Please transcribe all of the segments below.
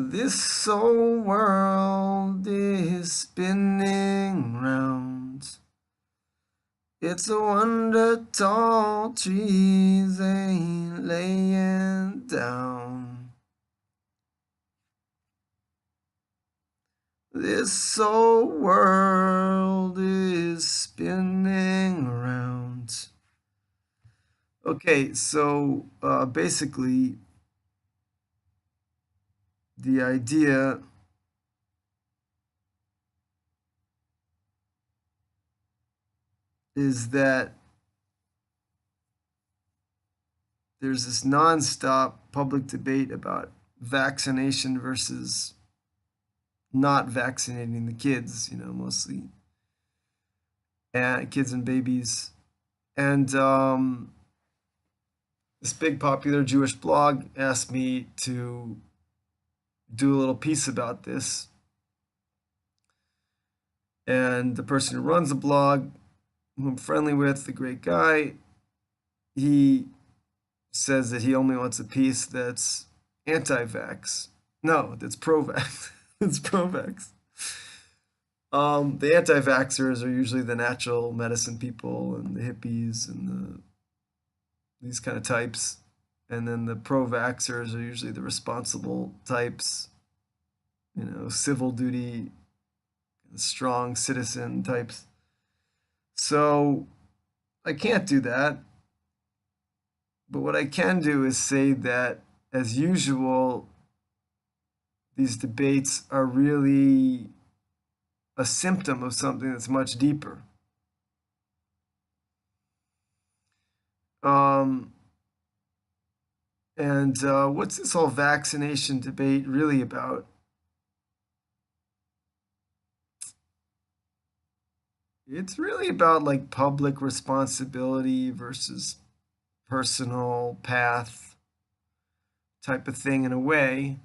This whole world is spinning round. It's a wonder tall trees ain't laying down. This whole world is spinning around. Okay, so basically, the idea is that there's this nonstop public debate about vaccination versus not vaccinating the kids, mostly, and kids and babies. And this big popular Jewish blog asked me to do a little piece about this. And the person who runs the blog, who I'm friendly with, the great guy, he says that he only wants a piece that's anti-vax. No, that's pro-vax. It's pro-vax. The anti-vaxxers are usually the natural medicine people and the hippies and these kind of types. And then the pro-vaxxers are usually the responsible types, civil duty, strong citizen types. So I can't do that. But what I can do is say that, as usual, these debates are really a symptom of something that's much deeper. What's this whole vaccination debate really about? It's really about like public responsibility versus personal path type of thing in a way.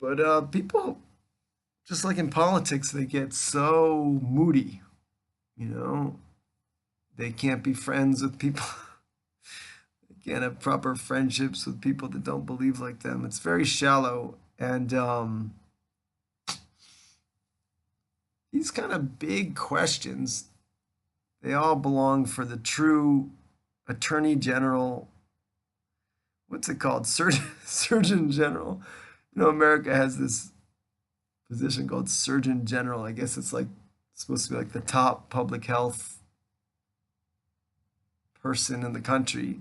But people, just like in politics, they get so moody, they can't be friends with people. They can't have proper friendships with people that don't believe like them. It's very shallow. And these kind of big questions, they all belong for the true attorney general. What's it called? Surgeon general. America has this position called surgeon general. I guess it's supposed to be like the top public health person in the country,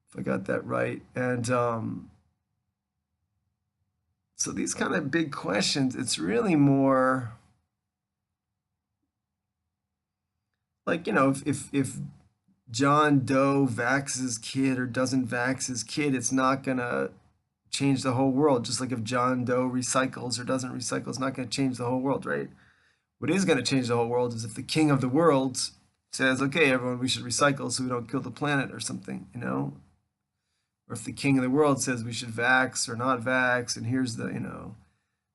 if I got that right. And so these kind of big questions, it's really more like, if John Doe vaxes his kid or doesn't vax his kid, it's not going to change the whole world. Just like if John Doe recycles or doesn't recycle, it's not going to change the whole world, right? What is going to change the whole world is if the king of the world says, okay, everyone, we should recycle so we don't kill the planet or something, Or if the king of the world says we should vax or not vax, and here's the, I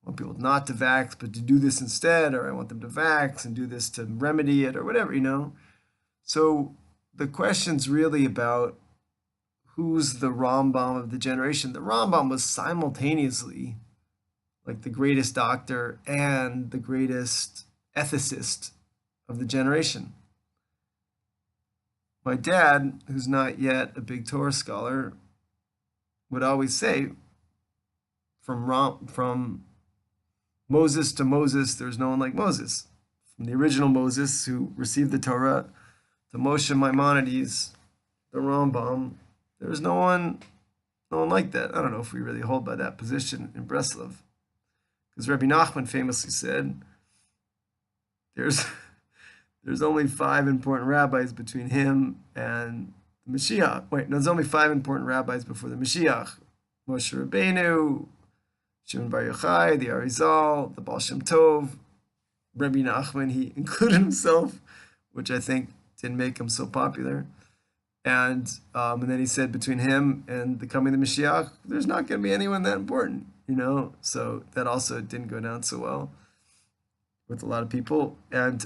want people not to vax, but to do this instead, or I want them to vax and do this to remedy it or whatever, So the question's really about who's the Rambam of the generation. The Rambam was simultaneously like the greatest doctor and the greatest ethicist of the generation. My dad, who's not yet a big Torah scholar, would always say, from Moses to Moses, there's no one like Moses. From the original Moses who received the Torah to Moshe Maimonides, the Rambam, there's no one like that. I don't know if we really hold by that position in Breslov. Because Rabbi Nachman famously said, there's only 5 important rabbis between him and the Mashiach. Wait, no, there's only 5 important rabbis before the Mashiach. Moshe Rabbeinu, Shimon Bar Yochai, the Arizal, the Baal Shem Tov, Rabbi Nachman, he included himself, which I think didn't make him so popular. And then he said between him and the coming of the Mashiach, there's not going to be anyone that important, So that also didn't go down so well with a lot of people. And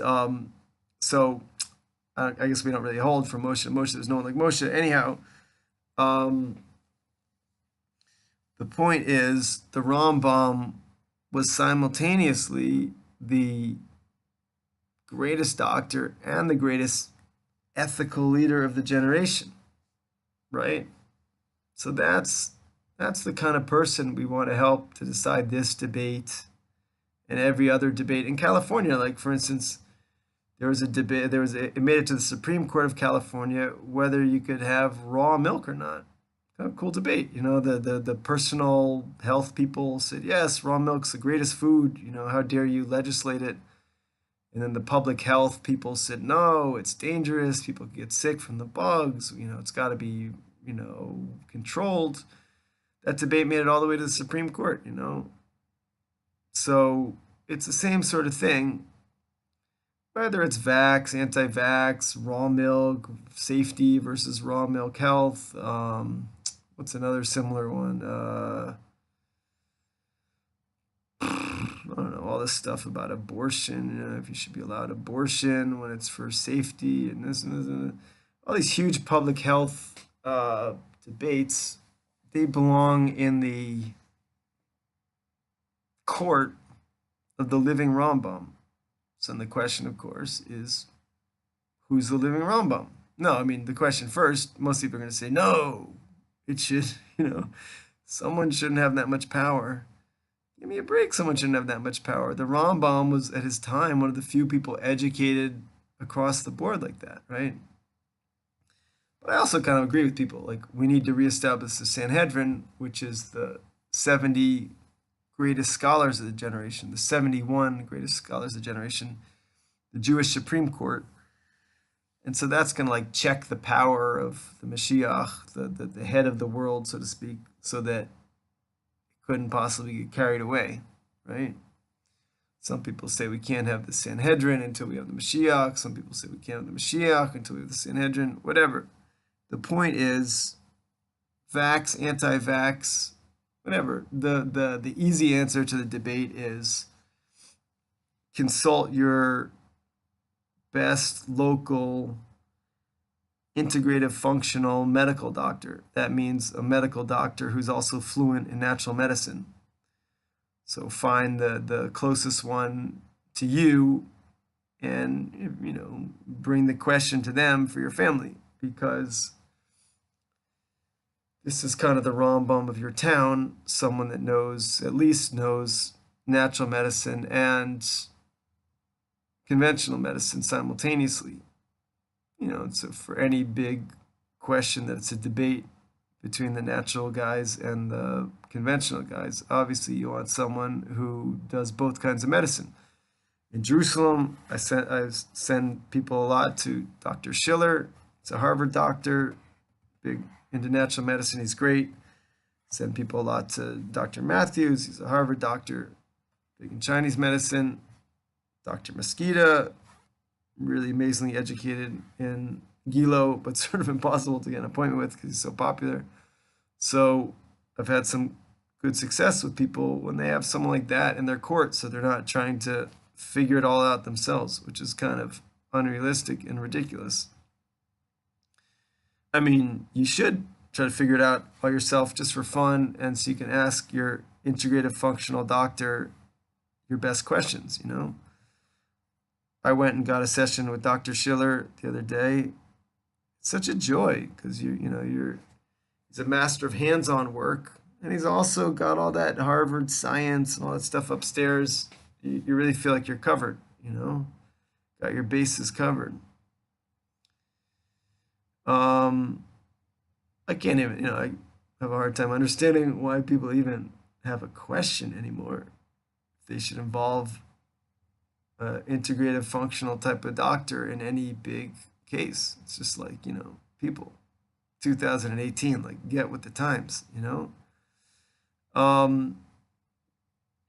so I guess we don't really hold for Moshe. There's no one like Moshe. Anyhow, The point is, the Rambam was simultaneously the greatest doctor and the greatest ethical leader of the generation, right? So that's the kind of person we want to help to decide this debate and every other debate in California. Like, for instance, there was a debate, it made it to the Supreme Court of California whether you could have raw milk or not. Kind of cool debate. You know, the personal health people said, yes, raw milk's the greatest food. You know, how dare you legislate it? And then the public health people said, no, it's dangerous. People get sick from the bugs. You know, it's got to be, you know, controlled. That debate made it all the way to the Supreme Court, you know. So it's the same sort of thing. Whether it's vax, anti-vax, raw milk, safety versus raw milk health. What's another similar one? I don't know, all this stuff about abortion, you know, if you should be allowed abortion when it's for safety and this and this and all these huge public health debates, they belong in the court of the living Rambam. So then the question, of course, is who's the living Rambam? No, I mean, the question first, most people are going to say, no, it should, you know, someone shouldn't have that much power. Give me a break, someone shouldn't have that much power. The Rambam was, at his time, one of the few people educated across the board like that, right? But I also kind of agree with people, like, we need to reestablish the Sanhedrin, which is the 70 greatest scholars of the generation, the 71 greatest scholars of the generation, the Jewish Supreme Court. And so that's going to like check the power of the Mashiach, the head of the world, so to speak, so that it couldn't possibly get carried away, right? Some people say we can't have the Sanhedrin until we have the Mashiach. Some people say we can't have the Mashiach until we have the Sanhedrin, whatever. The point is, vax, anti-vax, whatever. The easy answer to the debate is consult your best local integrative functional medical doctor. That means a medical doctor who's also fluent in natural medicine. So find the closest one to you and, you know, bring the question to them for your family, because this is kind of the Rambam of your town, someone that knows, at least knows natural medicine and conventional medicine simultaneously. You know, so for any big question that's a debate between the natural guys and the conventional guys, obviously you want someone who does both kinds of medicine. In Jerusalem, I send people a lot to Dr. Schiller. He's a Harvard doctor, big into natural medicine. He's great. Send people a lot to Dr. Matthews. He's a Harvard doctor, big in Chinese medicine. Dr. Mosqueda, really amazingly educated in Gilo, but sort of impossible to get an appointment with because he's so popular. So I've had some good success with people when they have someone like that in their court, so they're not trying to figure it all out themselves, which is kind of unrealistic and ridiculous. I mean, you should try to figure it out by yourself just for fun, and so you can ask your integrative functional doctor your best questions, you know? I went and got a session with Dr. Schiller the other day. It's such a joy because he's a master of hands-on work, and he's also got all that Harvard science and all that stuff upstairs. You really feel like you're covered, you know, got your bases covered. I can't even, you know, I have a hard time understanding why people even have a question anymore. They should involve integrative functional type of doctor in any big case. It's just like, you know, people 2018, like, get with the times, you know.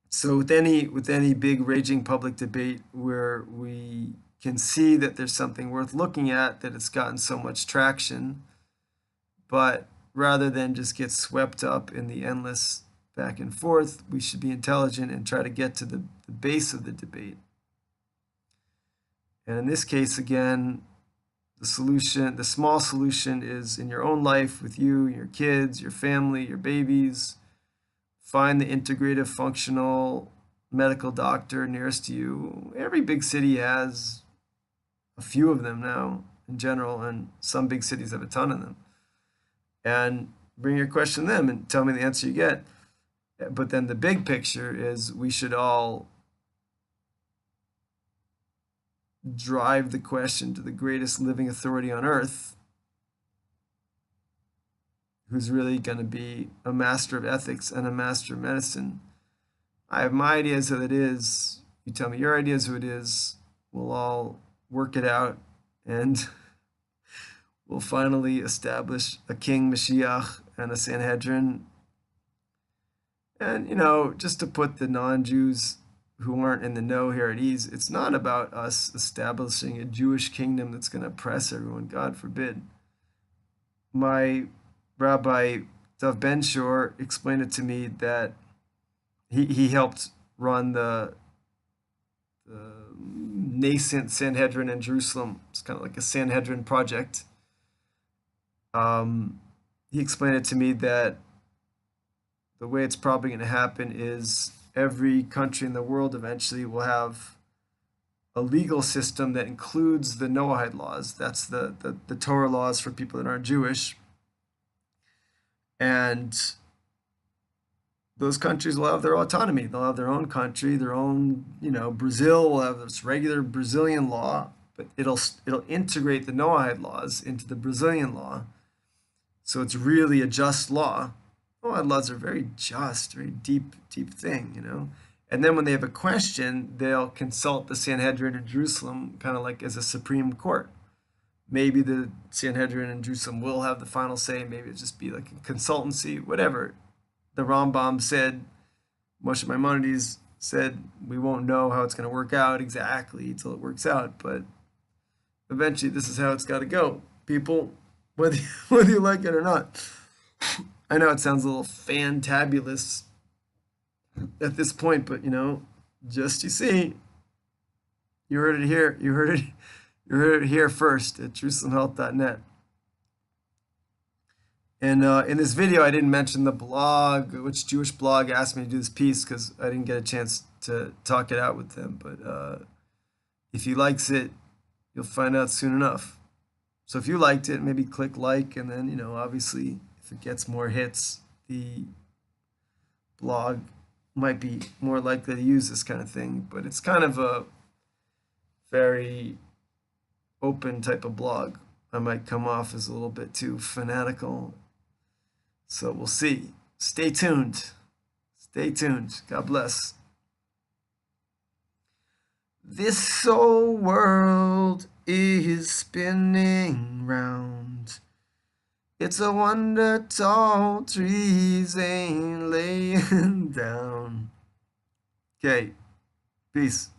So with any big raging public debate where we can see that there's something worth looking at, that it's gotten so much traction, but rather than just get swept up in the endless back and forth, we should be intelligent and try to get to the base of the debate. And in this case, again, the small solution is in your own life with you, your kids, your family, your babies. find the integrative functional medical doctor nearest to you. Every big city has a few of them now in general, and some big cities have a ton of them. And bring your question to them and tell me the answer you get. But then the big picture is we should all drive the question to the greatest living authority on earth, who's really going to be a master of ethics and a master of medicine. I have my ideas who it is. You tell me your ideas who it is. We'll all work it out, and we'll finally establish a king, Mashiach, and a Sanhedrin. And, you know, just to put the non-Jews who aren't in the know here at ease, it's not about us establishing a Jewish kingdom that's going to oppress everyone, God forbid. My Rabbi Dov Ben-Shor explained it to me that he helped run the nascent Sanhedrin in Jerusalem. It's kind of like a Sanhedrin project. He explained it to me that the way it's probably going to happen is every country in the world eventually will have a legal system that includes the Noahide laws. That's the Torah laws for people that aren't Jewish. And those countries will have their autonomy. They'll have their own country, their own, you know, Brazil will have this regular Brazilian law, but it'll integrate the Noahide laws into the Brazilian law. So it's really a just law. Noahide laws are very just, very deep thing, you know. And then when they have a question, they'll consult the Sanhedrin in Jerusalem, kind of like as a Supreme Court. Maybe the Sanhedrin in Jerusalem will have the final say. Maybe it'll just be like a consultancy, whatever. The Rambam said, Moshe Maimonides said, we won't know how it's going to work out exactly until it works out. But eventually, this is how it's got to go. People, whether you like it or not. I know it sounds a little fantabulous at this point, but, you know, just you see, you heard it here. You heard it here first at JerusalemHealth.net. And in this video, I didn't mention the blog, which Jewish blog asked me to do this piece because I didn't get a chance to talk it out with them. But if he likes it, you'll find out soon enough. So if you liked it, maybe click like, and then, you know, obviously, if it gets more hits, the blog might be more likely to use this kind of thing. But it's kind of a very open type of blog. I might come off as a little bit too fanatical. So we'll see. Stay tuned. Stay tuned. God bless. This whole world is spinning round. It's a wonder tall trees ain't laying down. Okay. Peace.